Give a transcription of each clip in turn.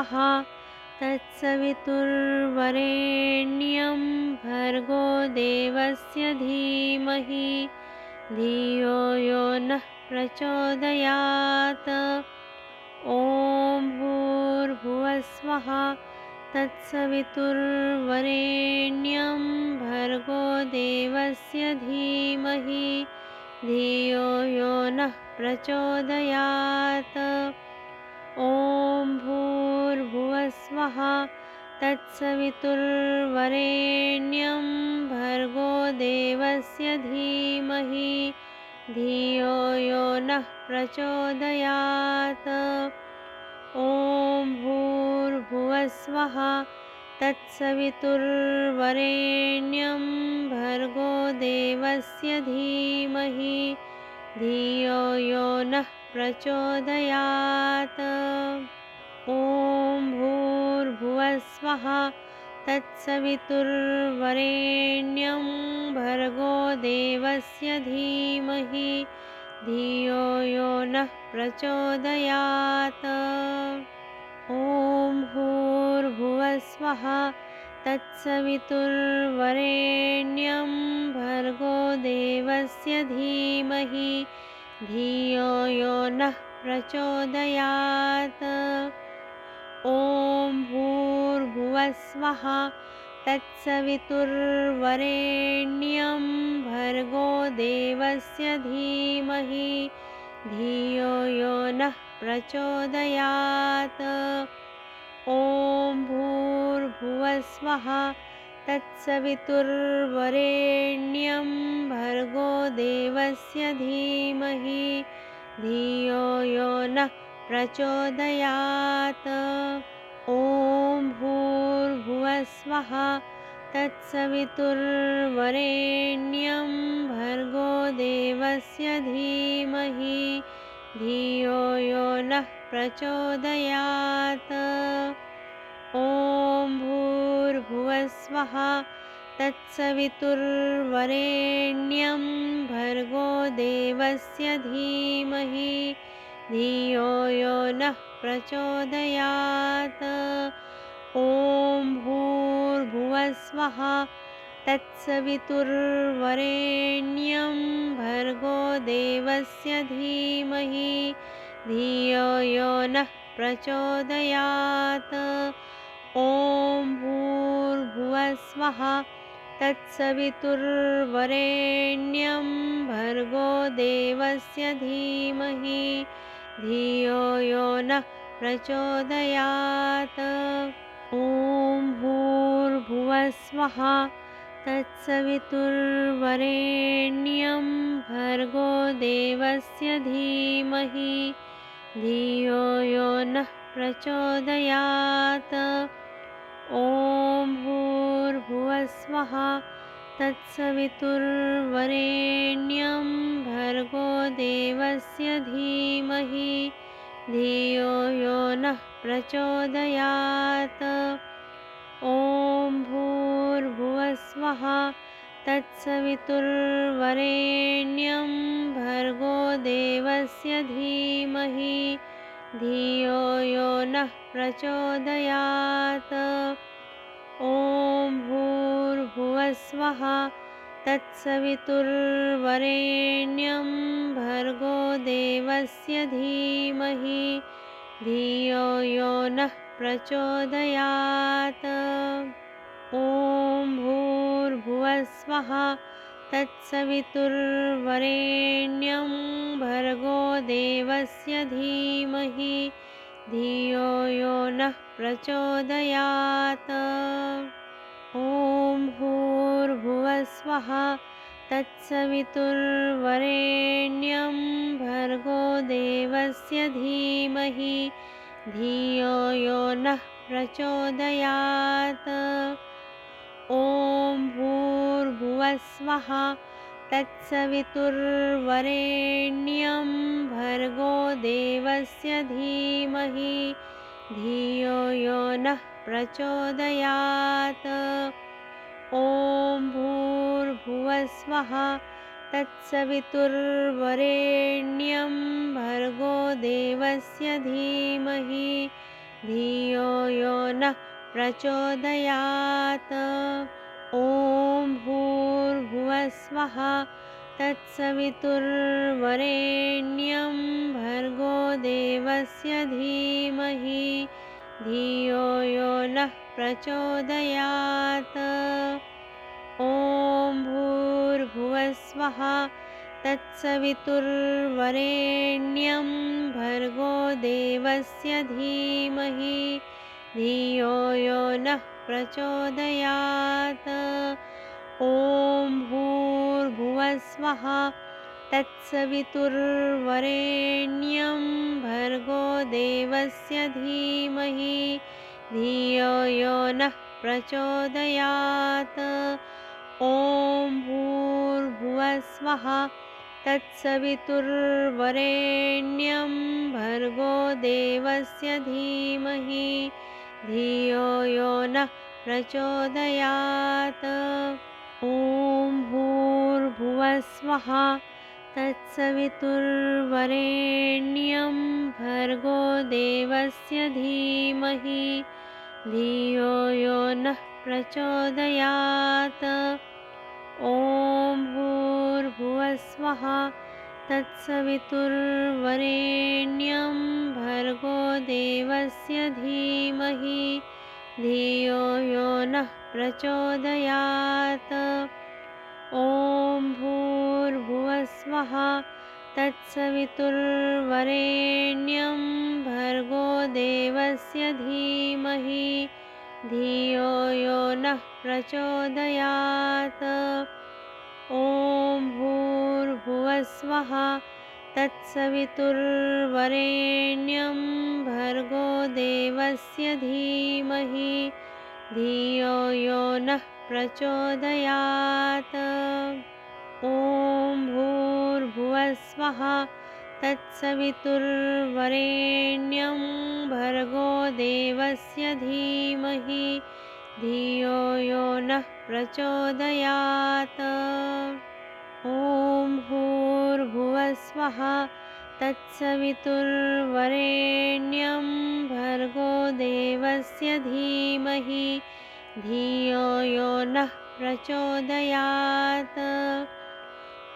स्वाहा तत्सवितुर्वरेण्यं भर्गो देवस्य धीमहि धियो यो नः प्रचोदयात्। ॐ भूर्भुवस्वः तत्सवितुर्वरेण्यं भर्गो देवस्य धीमहि धियो यो नः प्रचोदयात्। ॐ भूर्भुवस्वः तत्सवितुर्वरेण्यं भर्गो देवस्य धीमहि धियो यो नः प्रचोदयात्। ॐ भूर्भुवस्वः तत्सवितुर्वरेण्यं भर्गो देवस्य धीमहि धियो यो नः प्रचोदयात्। ॐ भूर्भुवस्वः तत्सवितुर्वरेण्यं भर्गो देवस्य धीमहि धियो यो नः प्रचोदयात्। ॐ भूर्भुवस्वः तत्सवितुर्वरेण्यं भर्गो देवस्य धीमहि धियो यो नः प्रचोदयात्। ॐ भूर्भुवस्वः तत्सवितुर्वरेण्यं भर्गो देवस्य धीमहि धियो यो नः प्रचोदयात्। ॐ भूर्भुवस्वः तत्सवितुर्वरेण्यं भर्गो देवस्य धीमहि धियो यो नः प्रचोदयात्। ॐ भूर्भुवस्वः तत्सवितुर्वरेण्यं भर्गो देवस्य धीमहि धियो यो नः प्रचोदयात्। ॐ भूर्भुवस्वः तत्सवितुर्वरेण्यं भर्गो देवस्य धीमहि धियो यो नः प्रचोदयात्। ॐ भूर्भुवस्वः तत्सवितुर्वरेण्यं भर्गो देवस्य धीमहि धियो यो नः प्रचोदयात्। ॐ भूर्भुवस्वः तत्सवितुर्वरेण्यं भर्गो देवस्य धीमहि धियो यो नः प्रचोदयात्। ॐ भूर्भुवस्वः तत्सवितुर्वरेण्यं भर्गो देवस्य धीमहि धियो यो नः प्रचोदयात्। ॐ भूर्भुवस्वः तत्सवितुर्वरेण्यं भर्गो देवस्य धीमहि धियो यो नः प्रचोदयात्। ॐ भूर्भुवस्वः तत्सवितुर्वरेण्यं भर्गो देवस्य धीमहि धियो यो नः प्रचोदयात्। ॐ भूर्भुवस्वः तत्सवितुर्वरेण्यं भर्गो देवस्य धीमहि धियो यो नः प्रचोदयात्। ॐ भूर्भुवस्वः तत्सवितुर्वरेण्यं भर्गो देवस्य धीमहि धियो यो नः प्रचोदयात्। ॐ भूर्भुवस्वः तत्सवितुर्वरेण्यं भर्गो देवस्य धीमहि धियो यो नः प्रचोदयात्। ॐ भूर्भुवस्वः तत्सवितुर्वरेण्यं भर्गो देवस्य धीमहि धियो यो नः प्रचोदयात्। ॐ भूर्भुवस्वः तत्सवितुर्वरेण्यं भर्गो देवस्य धीमहि धियो यो नः प्रचोदयात्। ॐ भूर्भुवस्वः तत्सवितुर्वरेण्यं भर्गो देवस्य धीमहि धियो यो नः प्रचोदयात्। ॐ भूर्भुवस्वः तत्सवितुर्वरेण्यं भर्गो देवस्य धीमहि धियो यो नः प्रचोदयात्। ॐ भूर्भुवस्वः तत्सवितुर्वरेण्यं भर्गो देवस्य धीमहि धियो यो नः प्रचोदयात्। ॐ भूर्भुवस्वः तत्सवितुर्वरेण्यं भर्गो देवस्य धीमहि धियो यो नः प्रचोदयात्। ॐ भूर्भुवस्वः तत्सवितुर्वरेण्यं भर्गो देवस्य धीमहि धियो यो नः प्रचोदयात्। ॐ भूर्भुवस्वः तत्सवितुर्वरेण्यं भर्गो देवस्य धीमहि धियो यो नः प्रचोदयात्। ॐ भूर्भुवस्वः तत्सवितुर्वरेण्यं भर्गो देवस्य धीमहि धियो यो नः प्रचोदयात्। ॐ भूर्भुवस्वः तत्सवितुर्वरेण्यं भर्गो देवस्य धीमहि धियो यो नः प्रचोदयात्। ॐ भूर्भुवस्वः तत्सवितुर्वरेण्यं भर्गो देवस्य धीमहि धियो यो नः प्रचोदयात्। ॐ भूर्भुवस्वः तत्सवितुर्वरेण्यं भर्गो देवस्य धीमहि धियो यो नः प्रचोदयात्।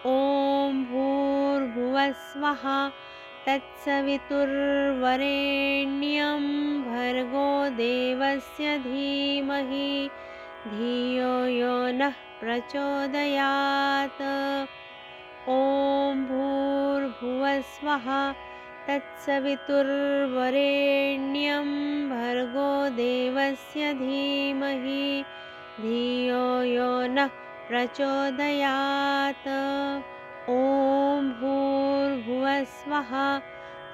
ॐ भूर्भुवस्वः तत्सवितुर्वरेण्यं भर्गो देवस्य धीमहि धियो यो नः प्रचोदयात्। ॐ भूर्भुवस्वः तत्सवितुर्वरेण्यं भर्गो देवस्य धीमहि धियो यो नः प्रचोदयात्। ॐ भूर्भुवस्वः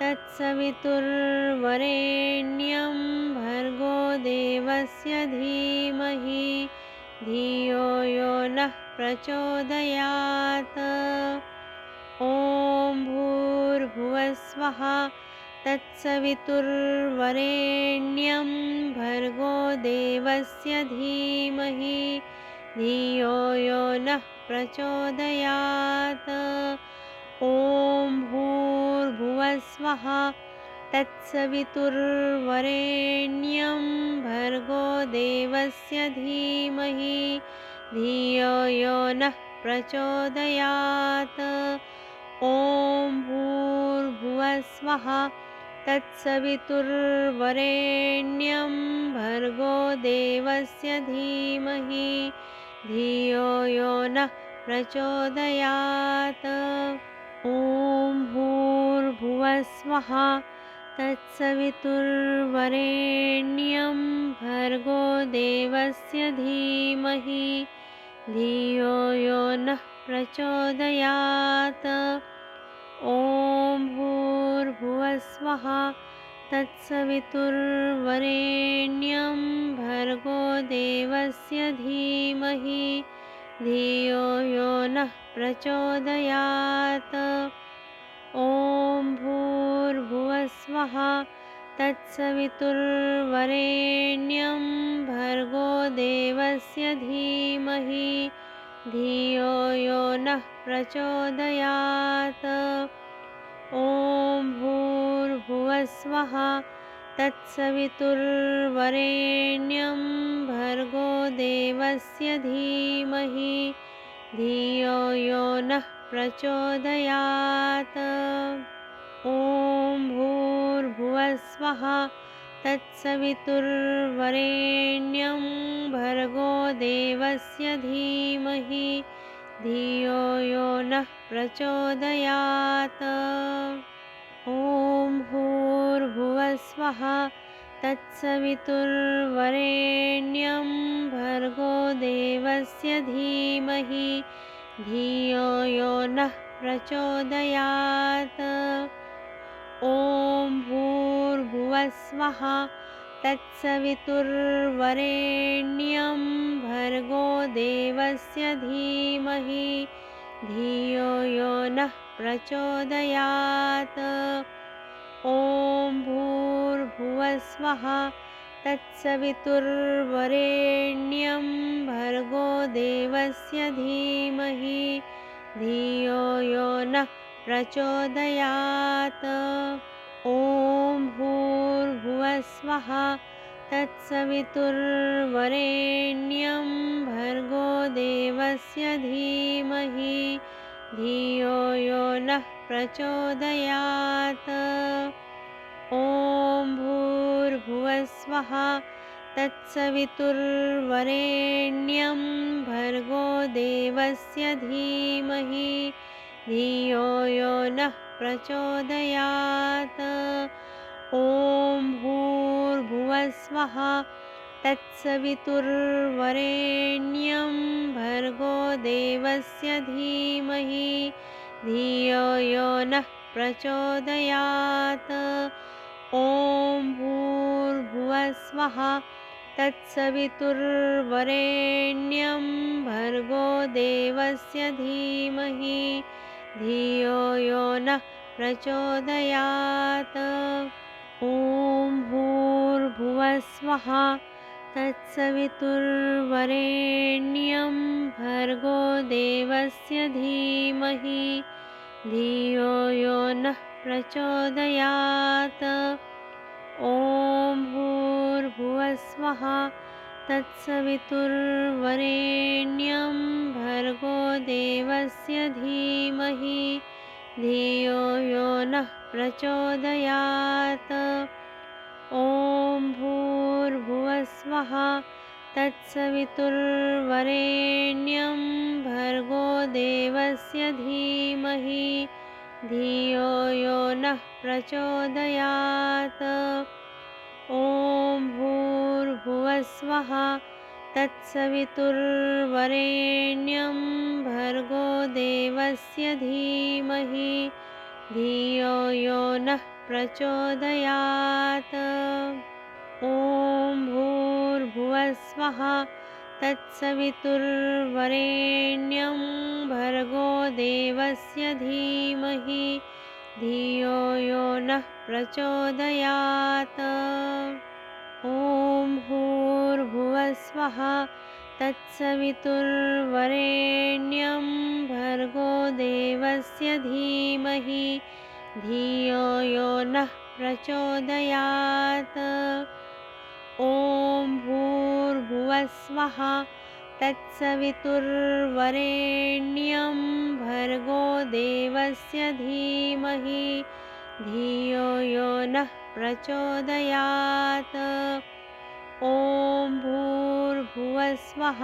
तत्सवितुर्वरेण्यं भर्गो देवस्य धीमहि धियो यो नः प्रचोदयात्। ॐ भूर्भुवस्वः तत्सवितुर्वरेण्यं भर्गो देवस्य धीमहि धियो यो नः प्रचोदयात्। ॐ भूर्भुवस्वः तत्सवितुर्वरेण्यं भर्गो देवस्य धीमहि धियो यो नः प्रचोदयात्। ॐ भूर्भुवस्वः तत्सवितुर्वरेण्यं भर्गो देवस्य धीमहि धियो यो नः प्रचोदयात्। ॐ भूर्भुवस्वः तत्सवितुर्वरेण्यं भर्गो देवस्य धीमहि धियो यो नः प्रचोदयात्। ॐ भूर्भुवस्वः तत्सवितुर्वरेण्यं भर्गो देवस्य धीमहि धियो यो नः प्रचोदयात्। ॐ भूर्भुवस्वः तत्सवितुर्वरेण्यं भर्गो देवस्य धीमहि धियो यो नः प्रचोदयात्। ॐ भूर्भुवस्वः तत्सवितुर्वरेण्यं भर्गो देवस्य धीमहि धियो यो नः प्रचोदयात्। ॐ भूर्भुवस्वः तत्सवितुर्वरेण्यं भर्गो देवस्य धीमहि धियो यो नः प्रचोदयात्। ॐ भूर्भुवस्वः तत्सवितुर्वरेण्यं भर्गो देवस्य धीमहि धियो यो नः प्रचोदयात्। ॐ भूर्भुवस्वः तत्सवितुर्वरेण्यं भर्गो देवस्य धीमहि धियो यो नः प्रचोदयात्। ॐ भूर्भुवस्वः तत्सवितुर्वरेण्यं भर्गो देवस्य धीमहि धियो यो नः प्रचोदयात्। ॐ भूर्भुवस्वः तत्सवितुर्वरेण्यं भर्गो देवस्य धीमहि धियो यो नः प्रचोदयात्। ॐ भूर्भुवस्वः तत्सवितुर्वरेण्यं भर्गो देवस्य धीमहि धियो यो नः प्रचोदयात्। ॐ भूर्भुवस्वः तत्सवितुर्वरेण्यं भर्गो देवस्य धीमहि धियो यो नः प्रचोदयात्। ॐ भूर्भुवस्वः तत्सवितुर्वरेण्यं भर्गो देवस्य धीमहि धियो यो नः प्रचोदयात्। ॐ भूर्भुवस्वः तत्सवितुर्वरेण्यं भर्गो देवस्य धीमहि धियो यो नः प्रचोदयात्। ॐ भूर्भुवस्वः तत्सवितुर्वरेण्यं भर्गो देवस्य धीमहि धियो यो नः प्रचोदयात्। ॐ भूर्भुवस्वः तत्सवितुर्वरेण्यं भर्गो देवस्य धीमहि धियो यो नः प्रचोदयात्। ॐ भूर्भुवस्वः तत्सवितुर्वरेण्यं भर्गो देवस्य धीमहि धियो यो नः प्रचोदयात्। ॐ भूर्भुवस्वः तत्सवितुर्वरेण्यं भर्गो देवस्य धीमहि धियो यो नः प्रचोदयात्। ॐ भूर्भुवस्वः तत्सवितुर्वरेण्यं भर्गो देवस्य धीमहि धियो यो नः प्रचोदयात्। ॐ भूर्भुवस्वः तत्सवितुर्वरेण्यं भर्गो देवस्य धीमहि धियो यो नः प्रचोदयात्। ॐ भूर्भुवस्वः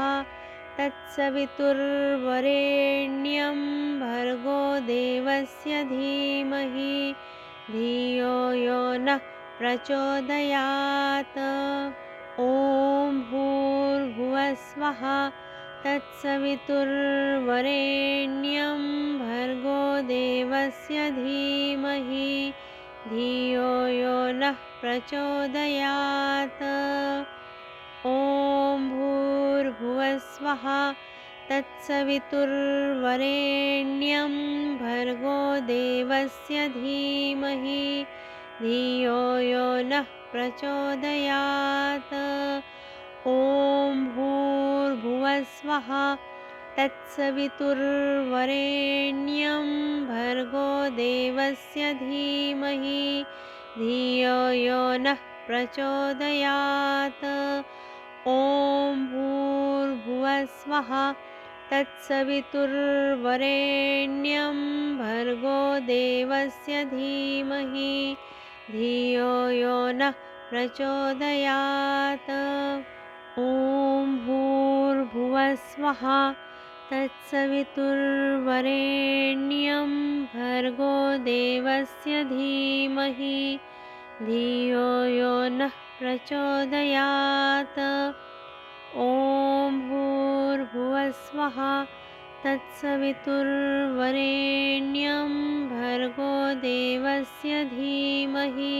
तत्सवितुर्वरेण्यं भर्गो देवस्य धीमहि धियो यो नः प्रचोदयात्। ॐ भूर्भुवस्वः तत्सवितुर्वरेण्यं भर्गो देवस्य धीमहि धियो यो नः प्रचोदयात्। ॐ भूर्भुवस्वः तत्सवितुर्वरेण्यं भर्गो देवस्य धीमहि धियो यो नः प्रचोदयात्। ॐ भूर्भुवस्वः तत्सवितुर्वरेण्यं भर्गो देवस्य धीमहि धियो यो नः प्रचोदयात्। ॐ भूर्भुवस्वः तत्सवितुर्वरेण्यं भर्गो देवस्य धीमहि धियो यो नः प्रचोदयात्। ॐ भूर्भुवस्वः तत्सवितुर्वरेण्यं भर्गो देवस्य धीमहि धियो यो नः प्रचोदयात्। ॐ भूर्भुवस्वः तत्सवितुर्वरेण्यं भर्गो देवस्य धीमहि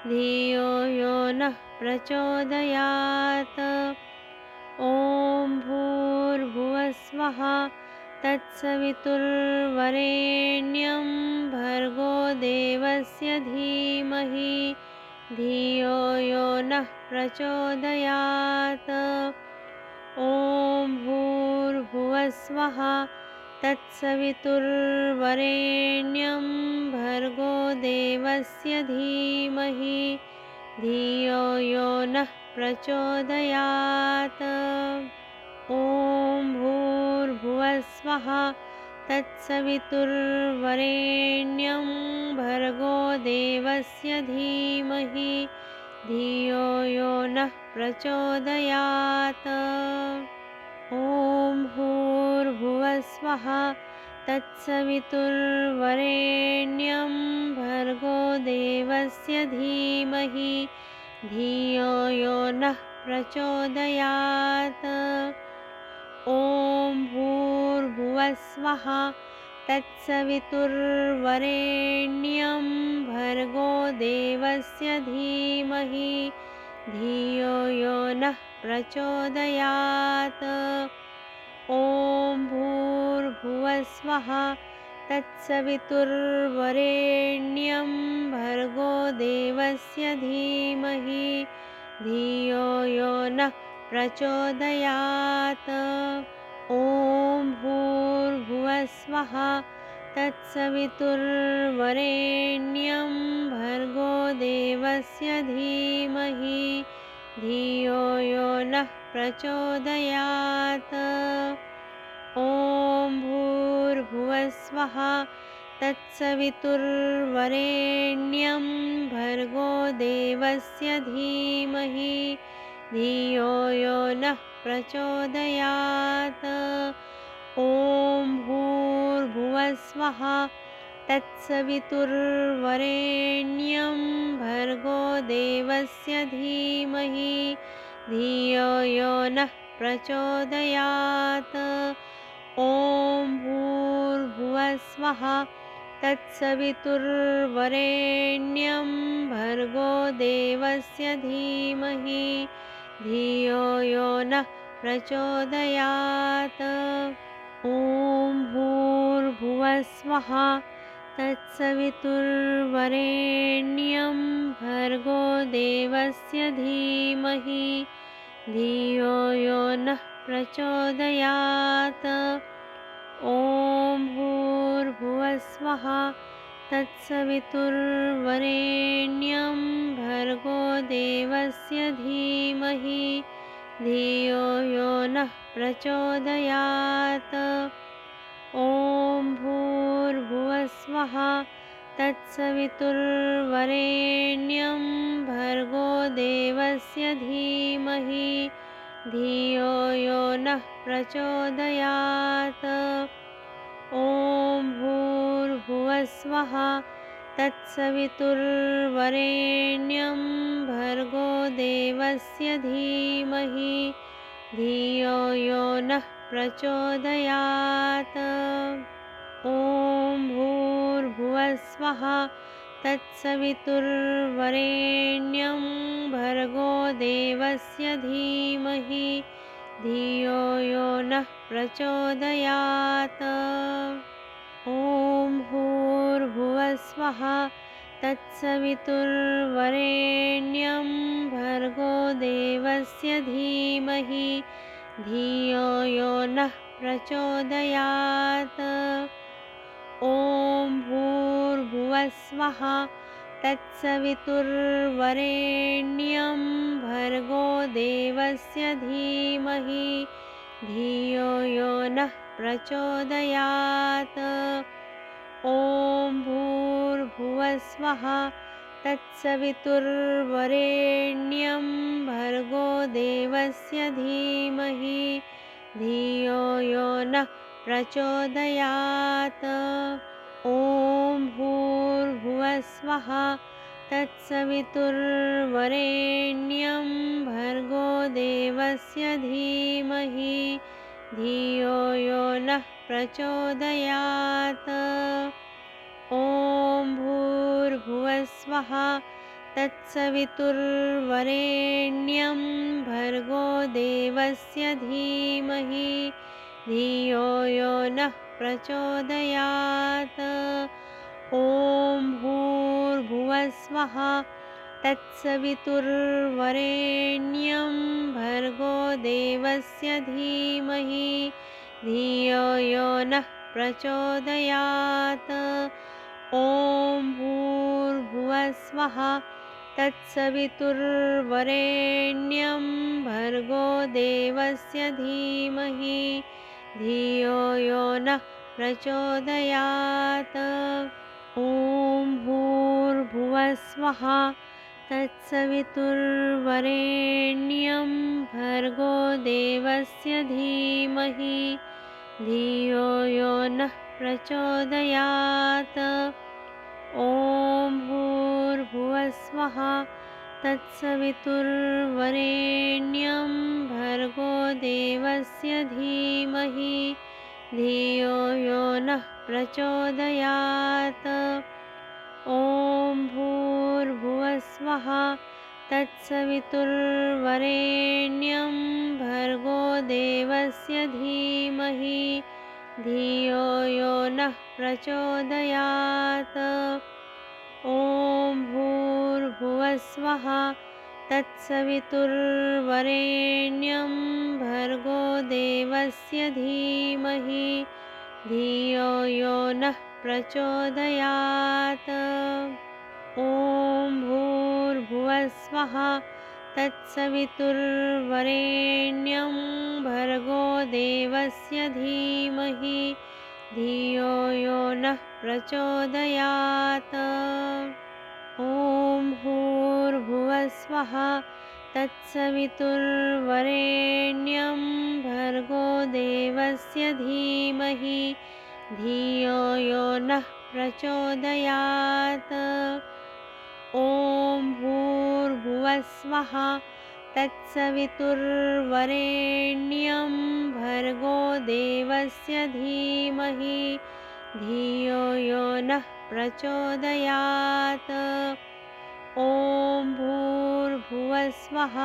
धियो यो नः प्रचोदयात्। ॐ भूर्भुवस्वः तत्सवितुर्वरेण्यं भर्गो देवस्य धीमहि धियो यो नः प्रचोदयात्। ॐ भूर्भुवस्वः तत्सवितुर्वरेण्यं भर्गो देवस्य धीमहि धियो यो नः प्रचोदयात्। ॐ भूर्भुवस्वः तत्सवितुर्वरेण्यं भर्गो देवस्य धीमहि धियो यो नः प्रचोदयात्। ॐ भूर्भुवस्वः तत्सवितुर्वरेण्यं भर्गो देवस्य धीमहि धियो यो नः प्रचोदयात्। ॐ भूर्भुवस्वः तत्सवितुर्वरेण्यं भर्गो देवस्य धीमहि धियो यो नः प्रचोदयात्। ॐ भूर्भुवस्वः तत्सवितुर्वरेण्यं भर्गो देवस्य धीमहि धियो यो नः प्रचोदयात्। ॐ भूर्भुवस्वः तत्सवितुर्वरेण्यं भर्गो देवस्य धीमहि धियो यो नः प्रचोदयात्। ॐ भूर्भुवस्वः तत्सवितुर्वरेण्यं भर्गो देवस्य धीमहि धियो यो नः प्रचोदयात्। ॐ भूर्भुवस्वः तत्सवितुर्वरेण्यं भर्गो देवस्य धीमहि धियो यो नः प्रचोदयात्। ॐ भूर्भुवस्वः तत्सवितुर्वरेण्यं भर्गो देवस्य धीमहि धियो यो नः प्रचोदयात्। ॐ भूर्भुवस्वः तत्सवितुर्वरेण्यं भर्गो देवस्य धीमहि धियो यो नः प्रचोदयात्। ॐ भूर्भुवस्वः तत्सवितुर्वरेण्यं भर्गो देवस्य धीमहि धियो यो नः प्रचोदयात्। ॐ भूर्भुवस्वः तत्सवितुर्वरेण्यं भर्गो देवस्य धीमहि धियो यो नः प्रचोदयात्। ॐ भूर्भुवस्वः तत्सवितुर्वरेण्यं भर्गो देवस्य धीमहि धियो यो नः प्रचोदयात्। ॐ भूर्भुवस्वः तत्सवितुर्वरेण्यं भर्गो देवस्य धीमहि धियो यो नः प्रचोदयात्। ॐ भूर्भुवस्वः तत्सवितुर्वरेण्यं भर्गो देवस्य धीमहि धियो यो नः प्रचोदयात्। ॐ भूर्भुवस्वः तत्सवितुर्वरेण्यं भर्गो देवस्य धीमहि धियो यो नः प्रचोदयात्। ॐ भूर्भुवस्वः तत्सवितुर्वरेण्यं भर्गो देवस्य धीमहि धियो यो नः प्रचोदयात्। ॐ भूर्भुवस्वः तत्सवितुर्वरेण्यं भर्गो देवस्य धीमहि धियो यो नः प्रचोदयात्। ॐ भूर्भुवस्वः तत्सवितुर्वरेण्यं भर्गो देवस्य धीमहि धियो यो नः प्रचोदयात्। ॐ भूर्भुवस्वः तत्सवितुर्वरेण्यं भर्गो देवस्य धीमहि धियो यो नः प्रचोदयात्। ॐ भूर्भुवस्वः तत्सवितुर्वरेण्यं भर्गो देवस्य धीमहि धियो यो नः प्रचोदयात्। ॐ भूर्भुवस्वः तत्सवितुर्वरेण्यं भर्गो देवस्य धीमहि धियो यो नः प्रचोदयात्। ॐ भूर्भुवस्वः तत्सवितुर्वरेण्यं भर्गो देवस्य धीमहि धियो यो नः प्रचोदयात्। ॐ भूर्भुवस्वः तत्सवितुर्वरेण्यं भर्गो देवस्य धीमहि धियो यो नः प्रचोदयात्। ॐ भूर्भुवस्वः तत्सवितुर्वरेण्यं भर्गो देवस्य धीमहि धियो यो नः प्रचोदयात्। ॐ भूर्भुवस्वः तत्सवितुर्वरेण्यं भर्गो देवस्य धीमहि धियो यो नः प्रचोदयात्। ॐ भूर्भुवस्वः तत्सवितुर्वरेण्यं भर्गो देवस्य धीमहि धियो यो नः प्रचोदयात्। ॐ भूर्भुवस्वः तत्सवितुर्वरेण्यं भर्गो देवस्य धीमहि धियो यो नः प्रचोदयात्। ॐ भूर्भुवस्वः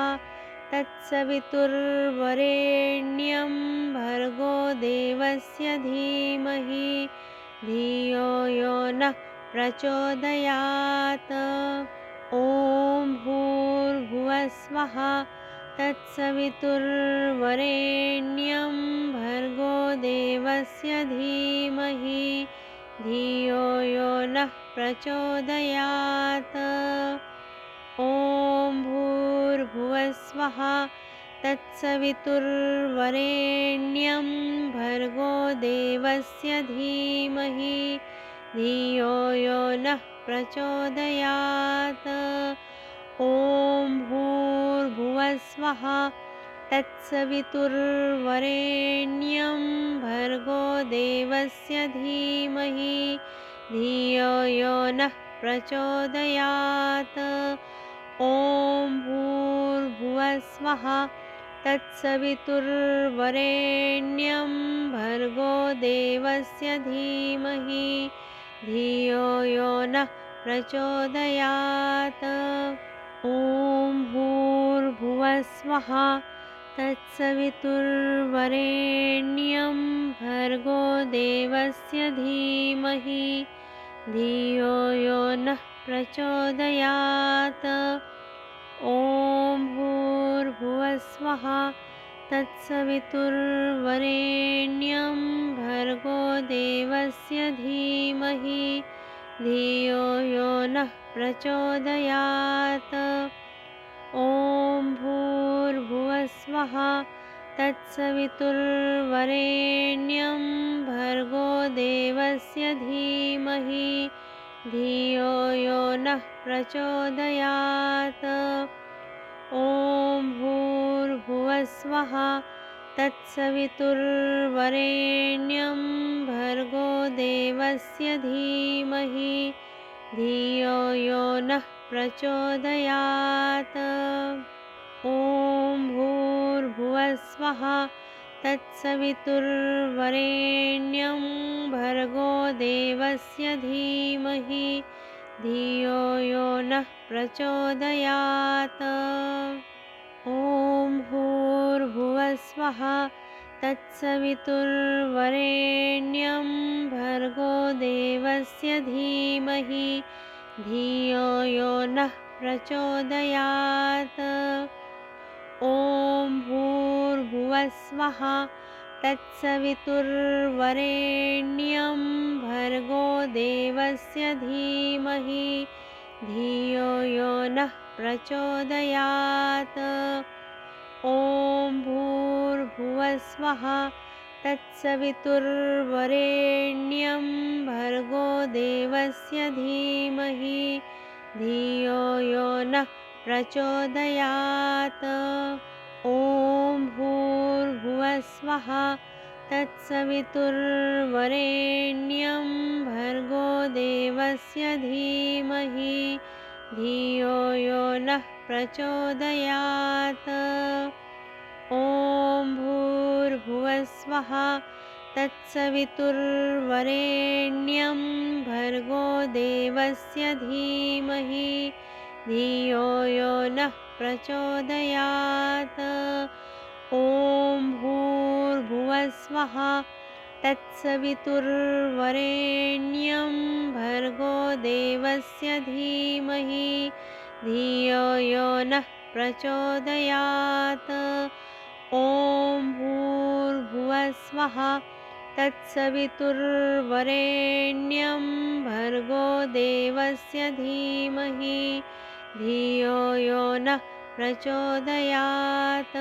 तत्सवितुर्वरेण्यं भर्गो देवस्य धीमहि धियो यो नः प्रचोदयात्। ॐ भूर्भुवस्वः तत्सवितुर्वरेण्यं भर्गो देवस्य धीमहि धियो यो नः प्रचोदयात्। ॐ भूर्भुवस्वः तत्सवितुर्वरेण्यं भर्गो देवस्य धीमहि धियो यो नः प्रचोदयात्। ॐ भूर्भुवस्वः तत्सवितुर्वरेण्यं भर्गो देवस्य धीमहि धियो यो नः प्रचोदयात्। ॐ भूर्भुवस्वः तत्सवितुर्वरेण्यं भर्गो देवस्य धीमहि धियो यो नः प्रचोदयात्। ॐ भूर्भुवस्वः तत्सवितुर्वरेण्यं भर्गो देवस्य धीमहि धियो यो नः प्रचोदयात्। ॐ भूर्भुवस्वः तत्सवितुर्वरेण्यं भर्गो देवस्य धीमहि धियो यो नः प्रचोदयात्। ॐ भूर्भुवस्वः तत्सवितुर्वरेण्यं भर्गो देवस्य धीमहि धियो यो नः प्रचोदयात्। ॐ भूर्भुवस्वः तत्सवितुर्वरेण्यं भर्गो देवस्य धीमहि धियो यो नः प्रचोदयात्। ॐ भूर्भुवस्वः तत्सवितुर्वरेण्यं भर्गो देवस्य धीमहि धियो यो नः प्रचोदयात्। ॐ भूर्भुवस्वः तत्सवितुर्वरेण्यं भर्गो देवस्य धीमहि धियो यो नः प्रचोदयात्। ॐ भूर्भुवस्वः तत्सवितुर्वरेण्यं भर्गो देवस्य धीमहि धियो यो नः प्रचोदयात्। ॐ भूर्भुवस्वः तत्सवितुर्वरेण्यं भर्गो देवस्य धीमहि धियो यो नः प्रचोदयात्। ॐ भूर्भुवस्वः तत्सवितुर्वरेण्यं भर्गो देवस्य धीमहि धियो यो नः प्रचोदयात्। ॐ भूर्भुवस्वः तत्सवितुर्वरेण्यं भर्गो देवस्य धीमहि धियो यो नः प्रचोदयात्। ॐ भूर्भुवस्वः तत्सवितुर्वरेण्यं भर्गो देवस्य धीमहि धियो यो नः प्रचोदयात्। ॐ भूर्भुवस्वः तत्सवितुर्वरेण्यं भर्गो देवस्य धीमहि धियो यो नः प्रचोदयात्।